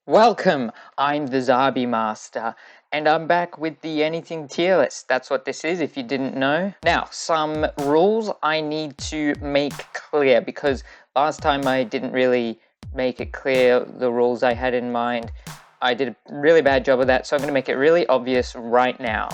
Welcome, I'm the Zabi Master, and I'm back with the Anything tier list. That's what this is, if you didn't know. Now, some rules I need to make clear, because last time I didn't really make it clear the rules I had in mind. I did a really bad job of that, so I'm going to make it really obvious right now.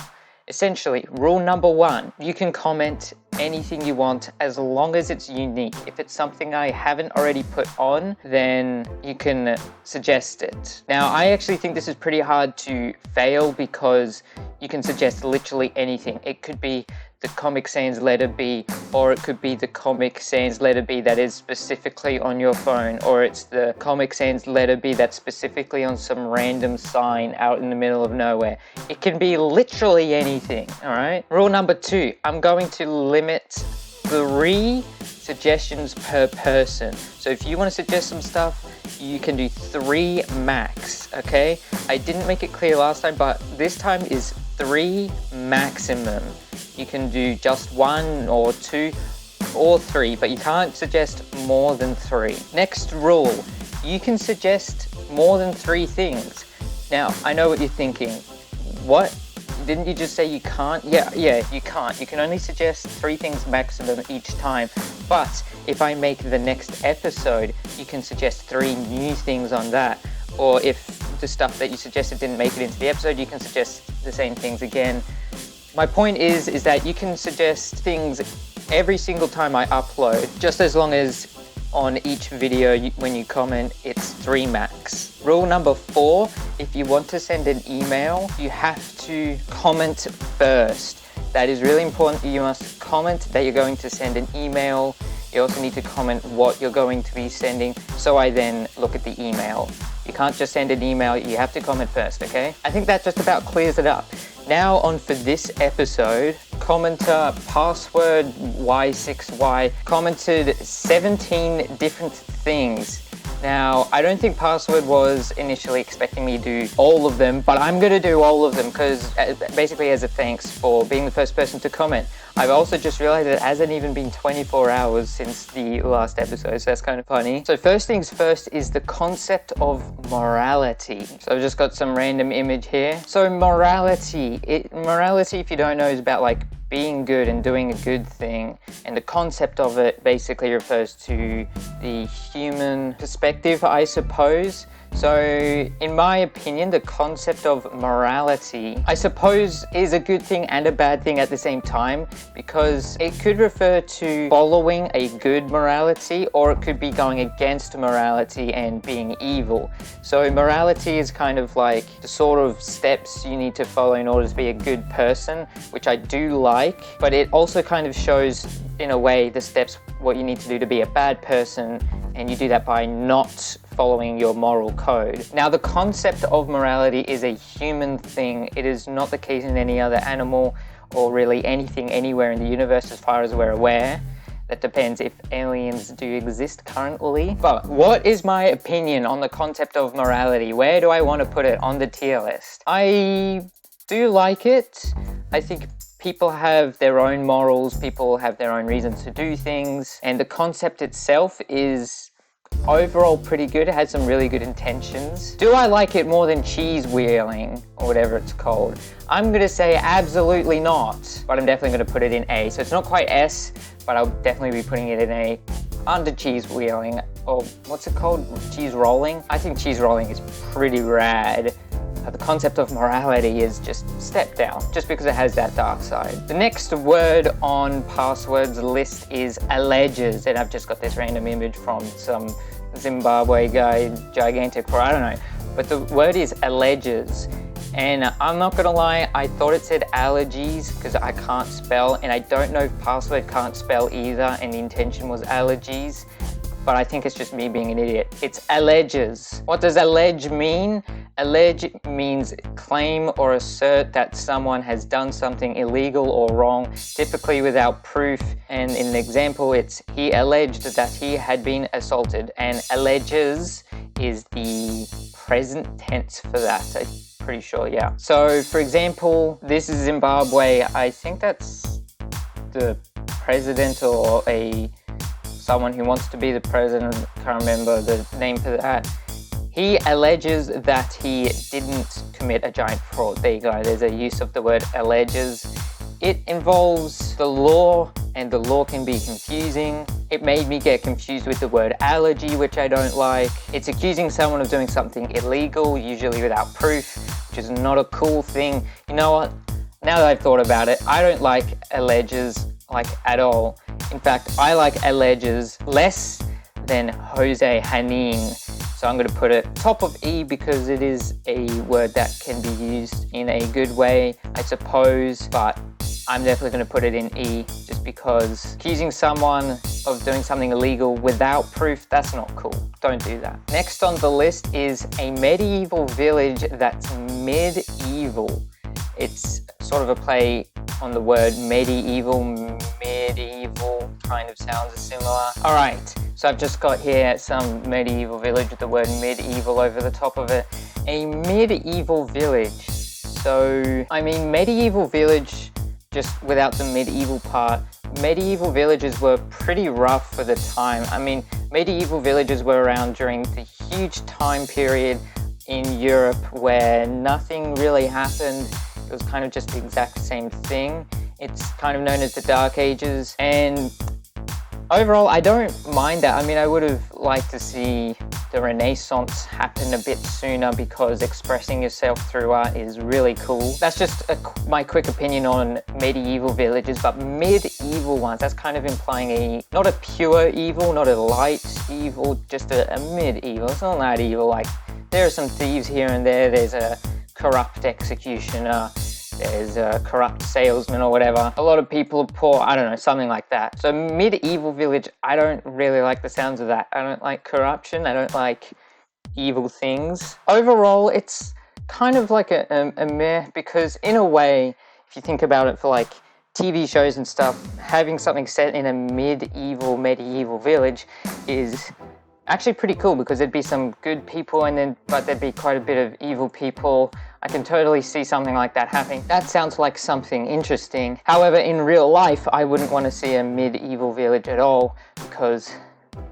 Essentially, rule number one, you can comment anything you want as long as it's unique. If it's something I haven't already put on, then you can suggest it. Now, I actually think this is pretty hard to fail because you can suggest literally anything. It could be the Comic Sans letter B, or it could be the Comic Sans letter B that is specifically on your phone, or it's the Comic Sans letter B that's specifically on some random sign out in the middle of nowhere. It can be literally anything, all right? Rule number two, I'm going to limit 3 suggestions per person. So if you want to suggest some stuff, you can do 3 max, okay? I didn't make it clear last time, but this time is 3 maximum. You can do just 1 or 2 or 3, but you can't suggest more than 3. Next rule, you can suggest more than 3 things. Now, I know what you're thinking. What? Didn't you just say you can't? Yeah, you can't. You can only suggest 3 things maximum each time. But if I make the next episode, you can suggest 3 new things on that. Or if the stuff that you suggested didn't make it into the episode, you can suggest the same things again. My point is that you can suggest things every single time I upload, just as long as on each video when you comment, it's 3 max. Rule number 4, if you want to send an email, you have to comment first. That is really important. You must comment that you're going to send an email. You also need to comment what you're going to be sending, so I then look at the email. You can't just send an email, you have to comment first, okay? I think that just about clears it up. Now on for this episode, commenter password Y6Y commented 17 different things. Now, I don't think Password was initially expecting me to do all of them, but I'm going to do all of them because basically as a thanks for being the first person to comment. I've also just realized it hasn't even been 24 hours since the last episode, so that's kind of funny. So first things first is the concept of morality. So I've just got some random image here. So morality, if you don't know, is about like being good and doing a good thing, and the concept of it basically refers to the human perspective, I suppose. So in my opinion, the concept of morality, I suppose, is a good thing and a bad thing at the same time, because it could refer to following a good morality, or it could be going against morality and being evil. So morality is kind of like the sort of steps you need to follow in order to be a good person, which I do like, but it also kind of shows in a way the steps what you need to do to be a bad person, and you do that by not following your moral code. Now, the concept of morality is a human thing. It is not the case in any other animal or really anything anywhere in the universe as far as we're aware. That depends if aliens do exist currently. But what is my opinion on the concept of morality? Where do I want to put it on the tier list? I do like it. I think people have their own morals, people have their own reasons to do things, and the concept itself is overall pretty good. It has some really good intentions. Do I like it more than cheese wheeling, or whatever it's called? I'm gonna say absolutely not, but I'm definitely gonna put it in A. So it's not quite S, but I'll definitely be putting it in A, under cheese wheeling, or what's it called? Cheese rolling? I think cheese rolling is pretty rad. The concept of morality is just step down, just because it has that dark side. The next word on Password's list is Alleges, and I've just got this random image from some Zimbabwe guy, gigantic, or I don't know, but the word is Alleges. And I'm not gonna lie, I thought it said allergies because I can't spell, and I don't know if Password can't spell either, and the intention was allergies, but I think it's just me being an idiot. It's Alleges. What does allege mean? Allege means claim or assert that someone has done something illegal or wrong, typically without proof. And in an example, it's he alleged that he had been assaulted, and alleges is the present tense for that. I'm pretty sure, yeah. So for example, this is Zimbabwe. I think that's the president or someone who wants to be the president. Can't remember the name for that. He alleges that he didn't commit a giant fraud. There you go, there's a use of the word alleges. It involves the law, and the law can be confusing. It made me get confused with the word allergy, which I don't like. It's accusing someone of doing something illegal, usually without proof, which is not a cool thing. You know what? Now that I've thought about it, I don't like alleges like at all. In fact, I like alleges less than José Janene. So I'm going to put it top of E because it is a word that can be used in a good way, I suppose, but I'm definitely going to put it in E just because accusing someone of doing something illegal without proof, that's not cool. Don't do that. Next on the list is a medieval village that's medieval. It's sort of a play on the word medieval. Medieval kind of sounds similar. All right, so I've just got here some medieval village with the word medieval over the top of it. A medieval village. So, I mean, medieval village, just without the medieval part, medieval villages were pretty rough for the time. I mean, medieval villages were around during the huge time period in Europe where nothing really happened. It was kind of just the exact same thing. It's kind of known as the Dark Ages, and overall, I don't mind that. I mean, I would have liked to see the Renaissance happen a bit sooner because expressing yourself through art is really cool. That's just my quick opinion on medieval villages, but medieval ones, that's kind of implying not a pure evil, not a light evil, just a medieval. It's not that evil. Like, there are some thieves here and there. There's a corrupt executioner. There's a corrupt salesman or whatever. A lot of people are poor, I don't know, something like that. So medieval village, I don't really like the sounds of that. I don't like corruption, I don't like evil things. Overall, it's kind of like a meh, because in a way, if you think about it for like TV shows and stuff, having something set in a medieval village is actually pretty cool because there'd be some good people but there'd be quite a bit of evil people. I can totally see something like that happening. That sounds like something interesting. However, in real life, I wouldn't want to see a medieval village at all because,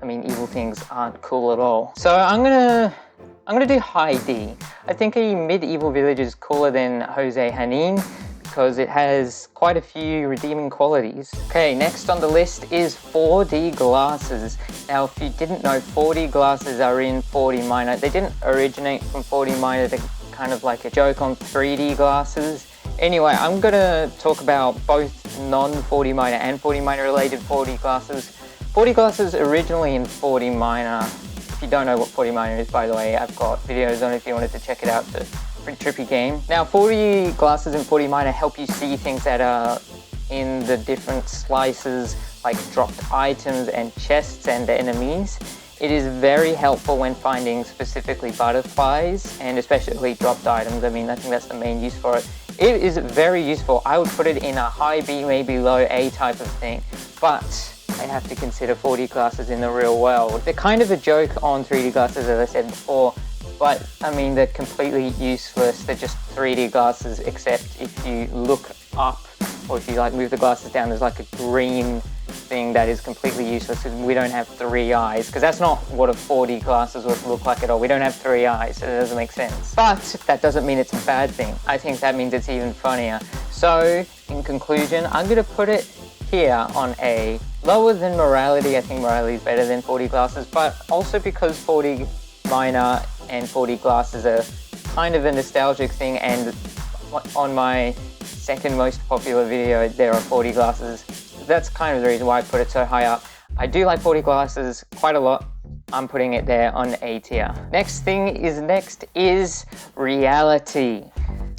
I mean, evil things aren't cool at all. So I'm gonna do high D. I think a medieval village is cooler than José Janene because it has quite a few redeeming qualities. Okay, next on the list is 4D glasses. Now, if you didn't know, 4D glasses are in 4D minor. They didn't originate from 4D minor. They're kind of like a joke on 3D glasses. Anyway, I'm gonna talk about both non-4D minor and 4D minor related 4D glasses. 4D glasses originally in 4D minor. If you don't know what 4D minor is, by the way, I've got videos on it if you wanted to check it out. It's a pretty trippy game. Now, 4D glasses in 4D minor help you see things that are in the different slices, like dropped items and chests and enemies. It is very helpful when finding specifically butterflies and especially dropped items. I mean, I think that's the main use for it. It is very useful. I would put it in a high B, maybe low A type of thing, but I have to consider 4D glasses in the real world. They're kind of a joke on 3D glasses, as I said before, but I mean, they're completely useless. They're just 3D glasses, except if you look up or if you like move the glasses down, there's like a green thing that is completely useless because we don't have 3 eyes, because that's not what a 4D glasses would look like at all. We don't have 3 eyes, so it doesn't make sense. But that doesn't mean it's a bad thing. I think that means it's even funnier. So in conclusion, I'm going to put it here on A. Lower than morality. I think morality is better than 4D glasses, but also because 4D minor and 4D glasses are kind of a nostalgic thing, and on my second most popular video there are 4D glasses. That's kind of the reason why I put it so high up. I do like 4D glasses quite a lot. I'm putting it there on A tier. Next is reality.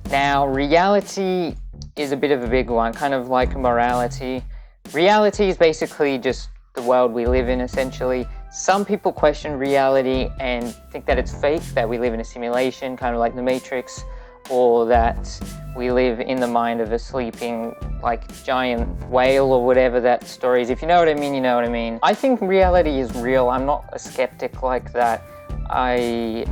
Now, reality is a bit of a big one, kind of like morality. Reality is basically just the world we live in, essentially. Some people question reality and think that it's fake, that we live in a simulation, kind of like the Matrix, or that we live in the mind of a sleeping, like, giant whale or whatever that story is. If you know what I mean, you know what I mean. I think reality is real. I'm not a skeptic like that. I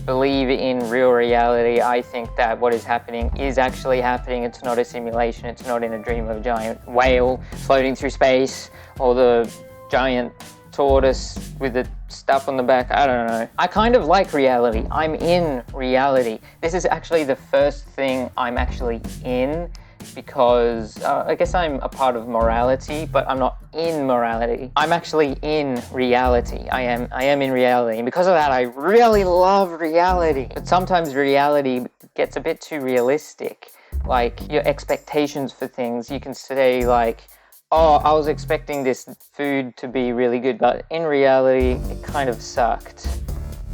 believe in real reality. I think that what is happening is actually happening. It's not a simulation. It's not in a dream of a giant whale floating through space or the giant tortoise with the stuff on the back. I don't know. I kind of like reality. I'm in reality. This is actually the first thing I'm actually in, because I guess I'm a part of morality, but I'm not in morality. I'm actually in reality. I am in reality. And because of that, I really love reality. But sometimes reality gets a bit too realistic. Like, your expectations for things, you can say like, oh, I was expecting this food to be really good, but in reality, it kind of sucked.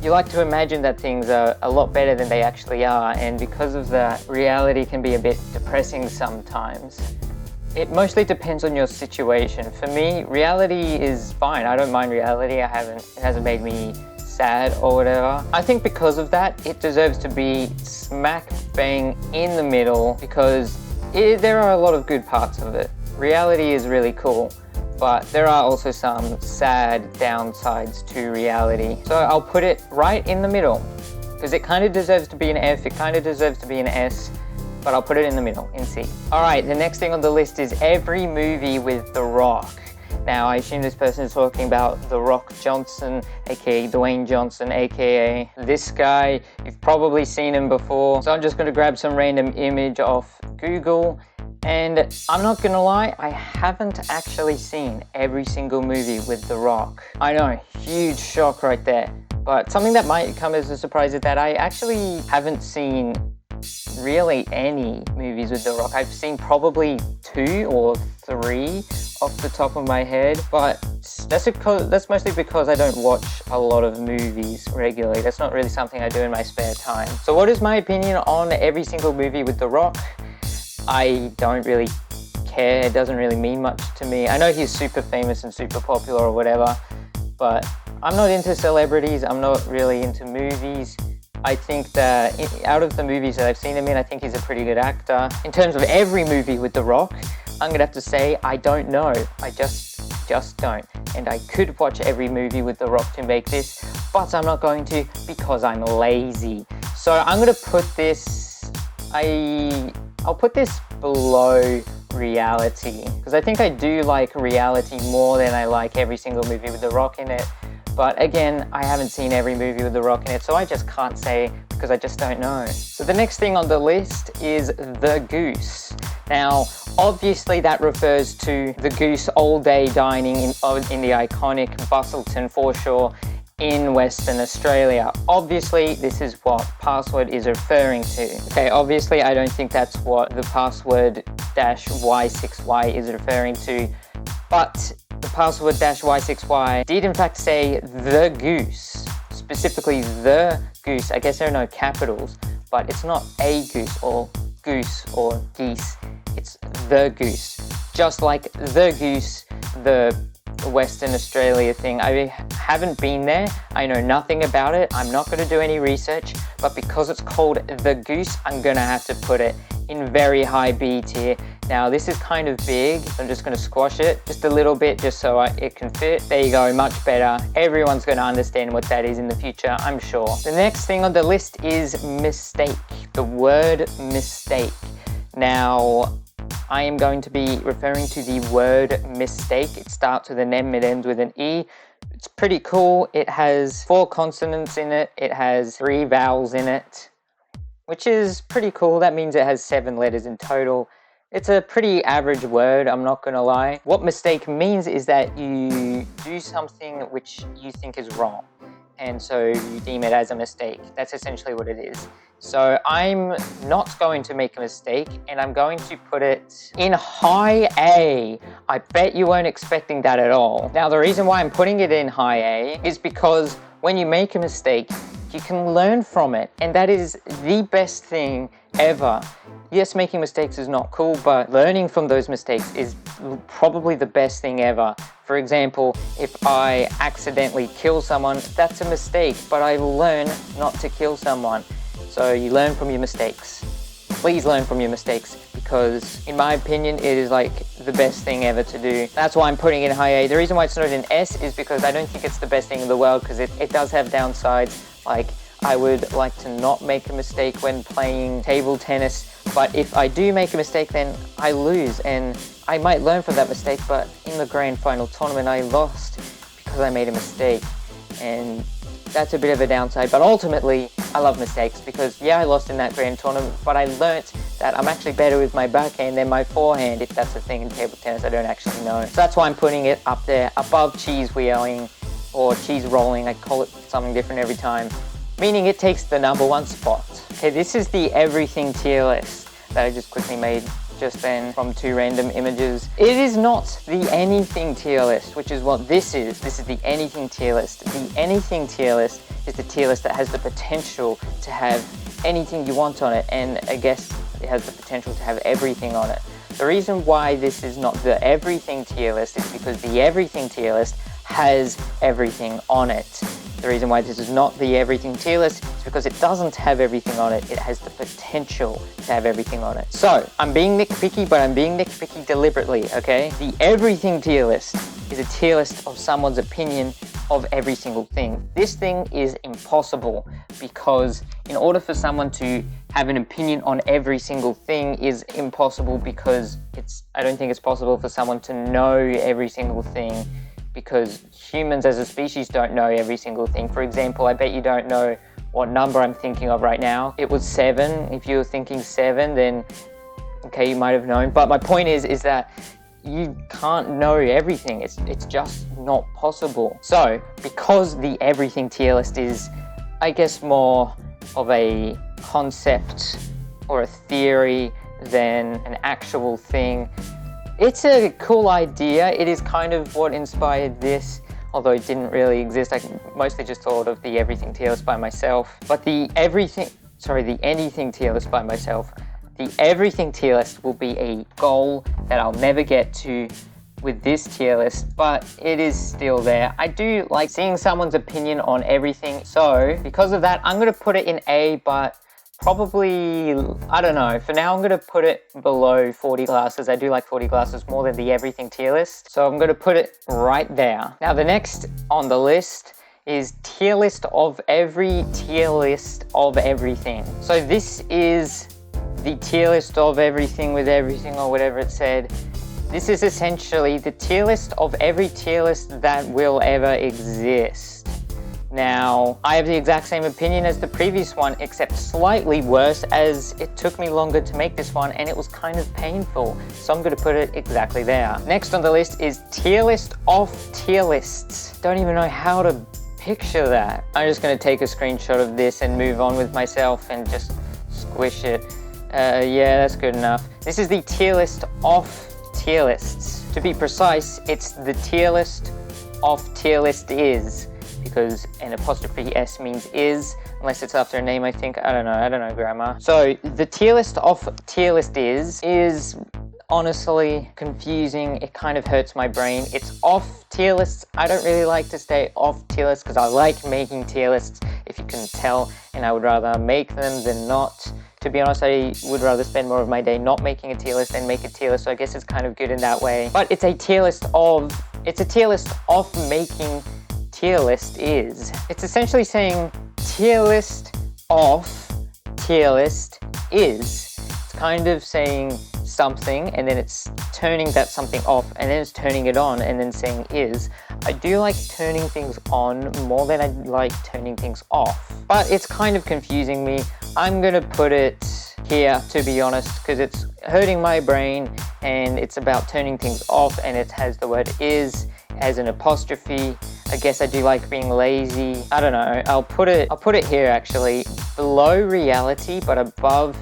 You like to imagine that things are a lot better than they actually are, and because of that, reality can be a bit depressing sometimes. It mostly depends on your situation. For me, reality is fine. I don't mind reality. It hasn't made me sad or whatever. I think because of that, it deserves to be smack bang in the middle, because there are a lot of good parts of it. Reality is really cool, but there are also some sad downsides to reality. So I'll put it right in the middle, because it kind of deserves to be an F, it kind of deserves to be an S, but I'll put it in the middle, in C. Alright, the next thing on the list is every movie with The Rock. Now, I assume this person is talking about The Rock Johnson, aka Dwayne Johnson, aka this guy. You've probably seen him before. So I'm just going to grab some random image off Google. And I'm not gonna lie, I haven't actually seen every single movie with The Rock. I know, huge shock right there. But something that might come as a surprise is that I actually haven't seen really any movies with The Rock. I've seen probably 2 or 3 off the top of my head, but that's mostly because I don't watch a lot of movies regularly. That's not really something I do in my spare time. So what is my opinion on every single movie with The Rock? I don't really care. It doesn't really mean much to me. I know he's super famous and super popular or whatever, but I'm not into celebrities. I'm not really into movies. I think that out of the movies that I've seen him in, I think he's a pretty good actor. In terms of every movie with The Rock, I'm gonna have to say I don't know. I just don't. And I could watch every movie with The Rock to make this, but I'm not going to because I'm lazy. So I'm gonna put this, I'll put this below reality, because I think I do like reality more than I like every single movie with The Rock in it. But again, I haven't seen every movie with The Rock in it, so I just can't say because I just don't know. So the next thing on the list is the goose. Now, obviously that refers to the Goose all-day dining in the iconic Bustleton foreshore in Western Australia. Obviously, this is what password is referring to. Okay, obviously I don't think that's what the password -y6y is referring to, but the password -y6y did in fact say the goose, specifically the goose. I guess there are no capitals, but it's not a goose or geese, it's the goose. Just like the goose, the Western Australia thing. I haven't been there. I know nothing about it. I'm not going to do any research, but because it's called the goose, I'm going to have to put it in very high B tier. Now, this is kind of big. I'm just going to squash it just a little bit just so it can fit. There you go, much better. Everyone's going to understand what that is in the future, I'm sure. The next thing on the list is mistake. The word mistake. Now, I am going to be referring to the word mistake. It starts with an M, it ends with an E. It's pretty cool. It has 4 consonants in it. It has 3 vowels in it, which is pretty cool. That means it has 7 letters in total. It's a pretty average word, I'm not gonna lie. What mistake means is that you do something which you think is wrong, and so you deem it as a mistake. That's essentially what it is. So I'm not going to make a mistake, and I'm going to put it in high A. I bet you weren't expecting that at all. Now, the reason why I'm putting it in high A is because when you make a mistake, you can learn from it, and that is the best thing ever. Yes, making mistakes is not cool, but learning from those mistakes is probably the best thing ever. For example, if I accidentally kill someone, that's a mistake, but I learn not to kill someone. So you learn from your mistakes. Please learn from your mistakes, because in my opinion, it is like the best thing ever to do. That's why I'm putting it in high A. The reason why it's not in S is because I don't think it's the best thing in the world, because it does have downsides. Like, I would like to not make a mistake when playing table tennis, but if I do make a mistake, then I lose, and I might learn from that mistake, but in the grand final tournament, I lost because I made a mistake, and that's a bit of a downside. But ultimately, I love mistakes because, yeah, I lost in that grand tournament, but I learnt that I'm actually better with my backhand than my forehand, if that's a thing in table tennis. I don't actually know. So that's why I'm putting it up there above cheese wheeling or cheese rolling. I call it something different every time, meaning it takes the #1 spot. Okay, this is the everything tier list that I just quickly made just then from 2 random images. It is not the anything tier list, which is what this is. This is the anything tier list. The anything tier list is the tier list that has the potential to have anything you want on it, and I guess it has the potential to have everything on it. The reason why this is not the everything tier list is because the everything tier list has everything on it. The reason why this is not the everything tier list is because it doesn't have everything on it. It has the potential to have everything on it. So, I'm being nitpicky, but I'm being nitpicky deliberately, okay? The everything tier list is a tier list of someone's opinion of every single thing. This thing is impossible because in order for someone to have an opinion on every single thing is impossible because I don't think it's possible for someone to know every single thing, because humans as a species don't know every single thing. For example, I bet you don't know what number I'm thinking of right now. It was 7. If you were thinking 7, then okay, you might have known. But my point is that you can't know everything. It's just not possible. So, because the everything tier list is, I guess, more of a concept or a theory than an actual thing, it's a cool idea. It is kind of what inspired this, although it didn't really exist. I mostly just thought of the everything tier list by myself. But the anything tier list by myself. The everything tier list will be a goal that I'll never get to with this tier list, but it is still there. I do like seeing someone's opinion on everything. So because of that, I'm gonna put it in A, but probably, I don't know, for now I'm going to put it below 40 glasses. I do like 40 glasses more than the everything tier list, so I'm going to put it right there. Now the next on the list is tier list of every tier list of everything. So this is the tier list of everything with everything, or whatever it said. This is essentially the tier list of every tier list that will ever exist. Now, I have the exact same opinion as the previous one, except slightly worse, as it took me longer to make this one and it was kind of painful. So I'm going to put it exactly there. Next on the list is tier list of tier lists. Don't even know how to picture that. I'm just going to take a screenshot of this and move on with myself and just squish it. Yeah, that's good enough. This is the tier list of tier lists. To be precise, it's the tier list of tier list is, because an apostrophe S means is, unless it's after a name, I think. I don't know grammar. So the tier list of tier list is honestly confusing. It kind of hurts my brain. It's off tier lists. I don't really like to stay off tier lists because I like making tier lists, if you can tell, and I would rather make them than not. To be honest, I would rather spend more of my day not making a tier list than make a tier list, so I guess it's kind of good in that way. But it's a tier list of making tier list is. It's essentially saying tier list of tier list is. It's kind of saying something and then it's turning that something off and then it's turning it on and then saying is. I do like turning things on more than I like turning things off, but it's kind of confusing me. I'm gonna put it here, to be honest, because it's hurting my brain and it's about turning things off and it has the word is as an apostrophe. I guess I do like being lazy. I don't know. I'll put it here actually, below reality but above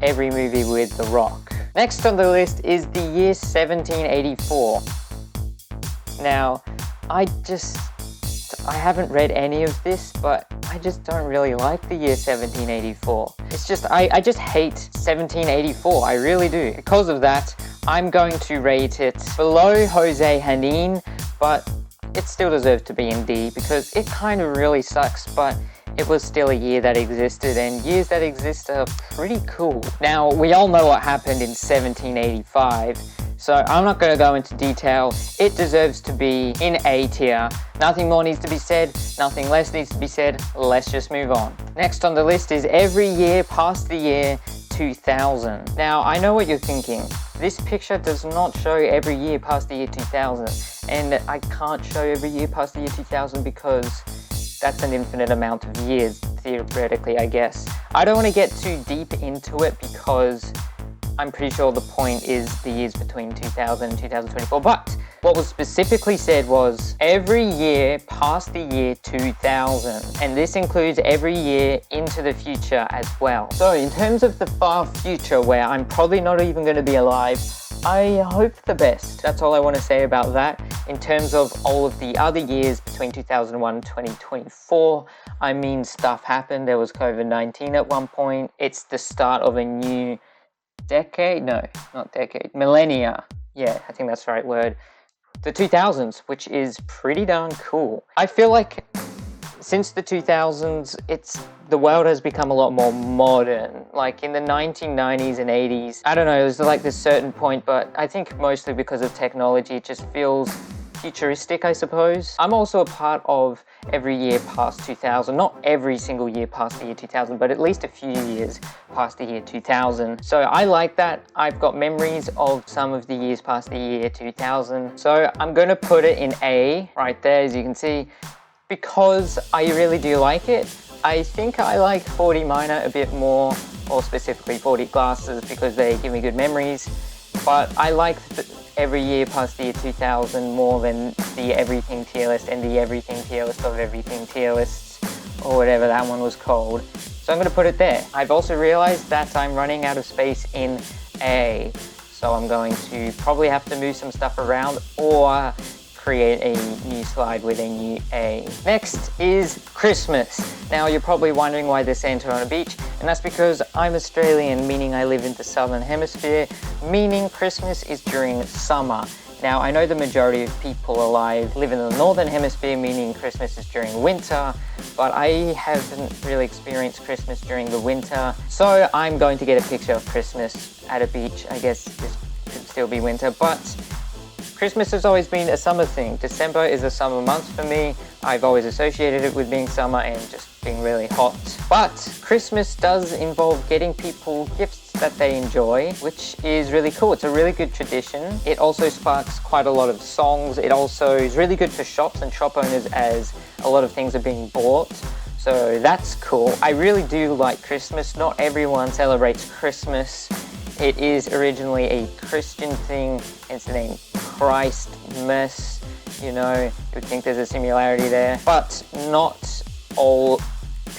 every movie with The Rock. Next on the list is the year 1784. Now, I haven't read any of this, but I just don't really like the year 1784. It's just, I just hate 1784, I really do. Because of that, I'm going to rate it below José Janene, but it still deserves to be in D because it kind of really sucks, but it was still a year that existed, and years that exist are pretty cool. Now, we all know what happened in 1785, so I'm not going to go into detail. It deserves to be in A tier. Nothing more needs to be said, nothing less needs to be said. Let's just move on. Next on the list is every year past the year 2000. Now, I know what you're thinking. This picture does not show every year past the year 2000. and I can't show every year past the year 2000 because that's an infinite amount of years, theoretically, I guess. I don't want to get too deep into it because I'm pretty sure the point is the years between 2000 and 2024, but what was specifically said was every year past the year 2000, and this includes every year into the future as well. So in terms of the far future, where I'm probably not even going to be alive, I hope the best. That's all I want to say about that. In terms of all of the other years between 2001 and 2024, I mean, stuff happened. There was COVID-19 at one point. It's the start of a new decade. No, not decade. Millennia. Yeah, I think that's the right word. The 2000s, which is pretty darn cool. I feel like since the 2000s, the world has become a lot more modern. Like in the 1990s and 80s, I don't know, it was like this certain point, but I think mostly because of technology, it just feels futuristic, I suppose. I'm also a part of every year past 2000, not every single year past the year 2000, but at least a few years past the year 2000. So I like that. I've got memories of some of the years past the year 2000. So I'm going to put it in A right there, as you can see, because I really do like it. I think I like 40 minor a bit more, or specifically 40 glasses, because they give me good memories. But I like every year past the year 2000 more than the everything tier list and the everything tier list of everything tier lists, or whatever that one was called. So I'm going to put it there. I've also realized that I'm running out of space in A, so I'm going to probably have to move some stuff around or create a new slide with a new A. Next is Christmas. Now you're probably wondering why there's Santa on a beach, and that's because I'm Australian, meaning I live in the southern hemisphere, meaning Christmas is during summer. Now I know the majority of people alive live in the northern hemisphere, meaning Christmas is during winter, but I haven't really experienced Christmas during the winter, so I'm going to get a picture of Christmas at a beach. I guess this could still be winter, but Christmas has always been a summer thing. December is a summer month for me. I've always associated it with being summer and just being really hot. But Christmas does involve getting people gifts that they enjoy, which is really cool. It's a really good tradition. It also sparks quite a lot of songs. It also is really good for shops and shop owners, as a lot of things are being bought. So that's cool. I really do like Christmas. Not everyone celebrates Christmas. It is originally a Christian thing, hence the name Christmas. You know, you would think there's a similarity there. But not all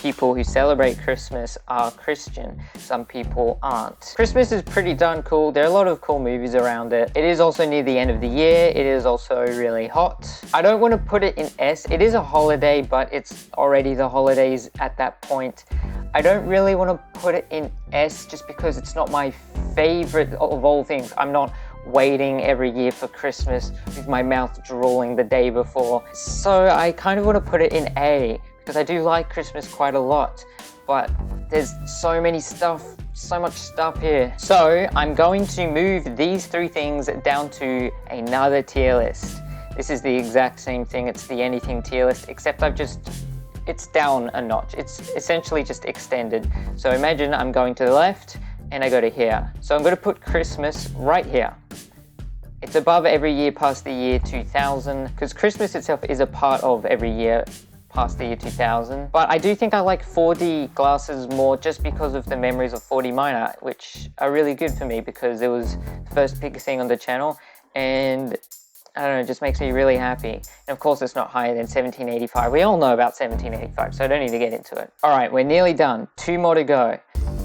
people who celebrate Christmas are Christian. Some people aren't. Christmas is pretty darn cool. There are a lot of cool movies around it. It is also near the end of the year. It is also really hot. I don't want to put it in S. It is a holiday, but it's already the holidays at that point. I don't really want to put it in S just because it's not my favorite of all things. I'm not waiting every year for Christmas with my mouth drooling the day before. So I kind of want to put it in A because I do like Christmas quite a lot, but there's so much stuff here. So I'm going to move these three things down to another tier list. This is the exact same thing. It's the anything tier list, except it's down a notch. It's essentially just extended. So imagine I'm going to the left and I go to here. So I'm going to put Christmas right here. It's above every year past the year 2000 because Christmas itself is a part of every year past the year 2000. But I do think I like 4D glasses more just because of the memories of 4D minor, which are really good for me because it was the first big thing on the channel, and I don't know, it just makes me really happy. And of course it's not higher than 1785. We all know about 1785, so I don't need to get into it. All right, we're nearly done. 2 more to go.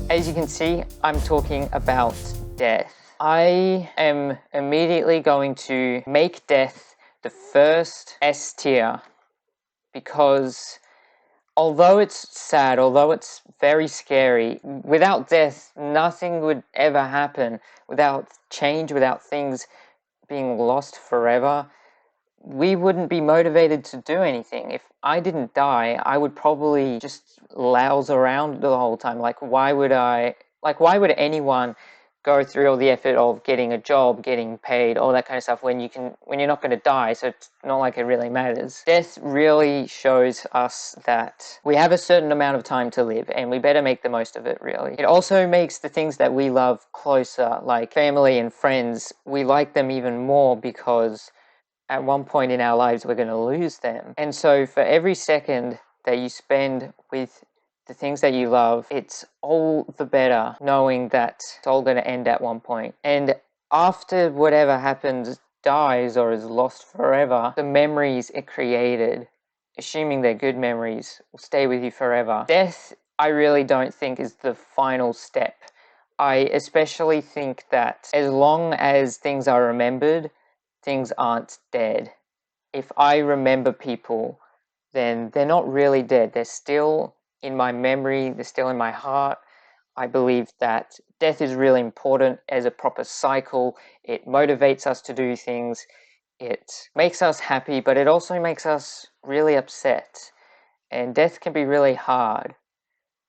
As you can see, I'm talking about death. I am immediately going to make death the first S tier because although it's sad, although it's very scary, without death, nothing would ever happen. Without change, without things being lost forever, we wouldn't be motivated to do anything. If I didn't die, I would probably just louse around the whole time. Why would anyone go through all the effort of getting a job, getting paid, all that kind of stuff when you're not going to die, so it's not like it really matters. Death really shows us that we have a certain amount of time to live and we better make the most of it, really. It also makes the things that we love closer, like family and friends. We like them even more because at one point in our lives we're going to lose them. And so for every second that you spend with the things that you love, it's all the better knowing that it's all going to end at one point. And after whatever happens dies or is lost forever, the memories it created, assuming they're good memories, will stay with you forever. Death, I really don't think is the final step. I especially think that as long as things are remembered, things aren't dead. If I remember people, then they're not really dead. They're still in my memory, they're still in my heart. I believe that death is really important as a proper cycle. It motivates us to do things. It makes us happy, but it also makes us really upset. And death can be really hard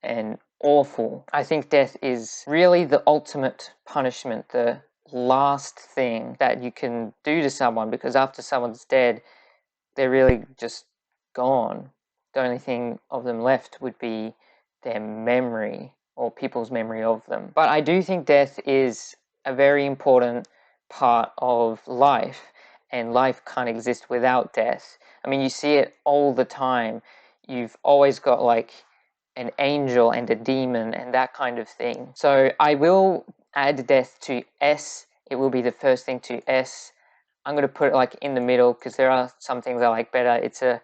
and awful. I think death is really the ultimate punishment, the last thing that you can do to someone, because after someone's dead, they're really just gone. The only thing of them left would be their memory or people's memory of them. But I do think death is a very important part of life, and life can't exist without death. I mean, you see it all the time. You've always got like an angel and a demon and that kind of thing. So I will add death to S. It will be the first thing to S. I'm going to put it like in the middle because there are some things I like better. It's a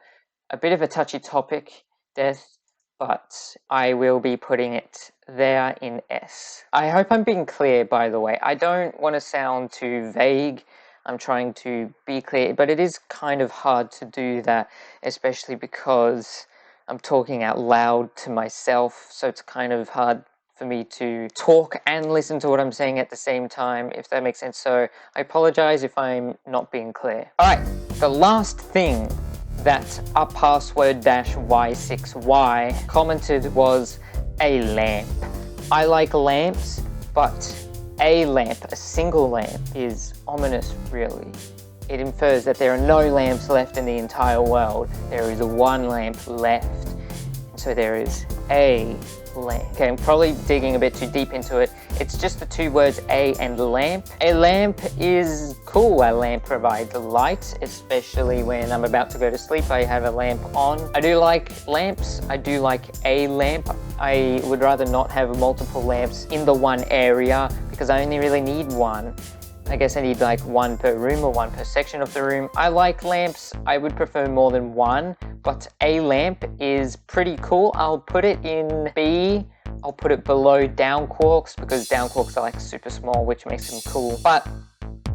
bit of a touchy topic, death, but I will be putting it there in S. I hope I'm being clear, by the way. I don't want to sound too vague. I'm trying to be clear, but it is kind of hard to do that, especially because I'm talking out loud to myself, so it's kind of hard for me to talk and listen to what I'm saying at the same time, if that makes sense. So I apologize if I'm not being clear. All right, the last thing that password-y6y commented was a lamp. I like lamps, but a lamp, a single lamp, is ominous, really. It infers that there are no lamps left in the entire world. There is one lamp left. So there is a lamp. Okay, I'm probably digging a bit too deep into it. It's just the two words a and lamp. A lamp is cool. A lamp provides light, especially when I'm about to go to sleep. I have a lamp on. I do like lamps. I do like a lamp. I would rather not have multiple lamps in the one area because I only really need one. I guess I need like one per room or one per section of the room. I like lamps. I would prefer more than one, but a lamp is pretty cool. I'll put it in B. I'll put it below down quarks because down quarks are like super small, which makes them cool. But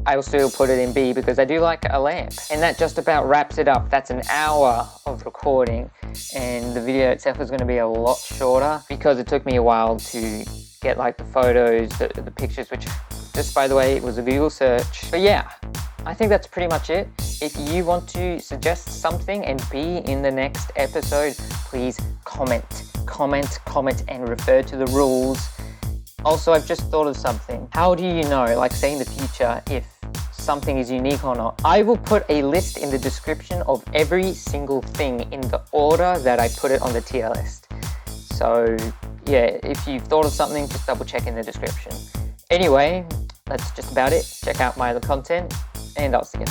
I will still put it in B because I do like a lamp. And that just about wraps it up. That's an hour of recording, and the video itself is going to be a lot shorter because it took me a while to get like the photos, the pictures, which just by the way, it was a Google search. But yeah, I think that's pretty much it. If you want to suggest something and be in the next episode, please comment, and refer to the rules. Also, I've just thought of something. How do you know, like say in the future, if something is unique or not? I will put a list in the description of every single thing in the order that I put it on the tier list. So yeah, if you've thought of something, just double check in the description. Anyway, that's just about it. Check out my other content, and I'll see you.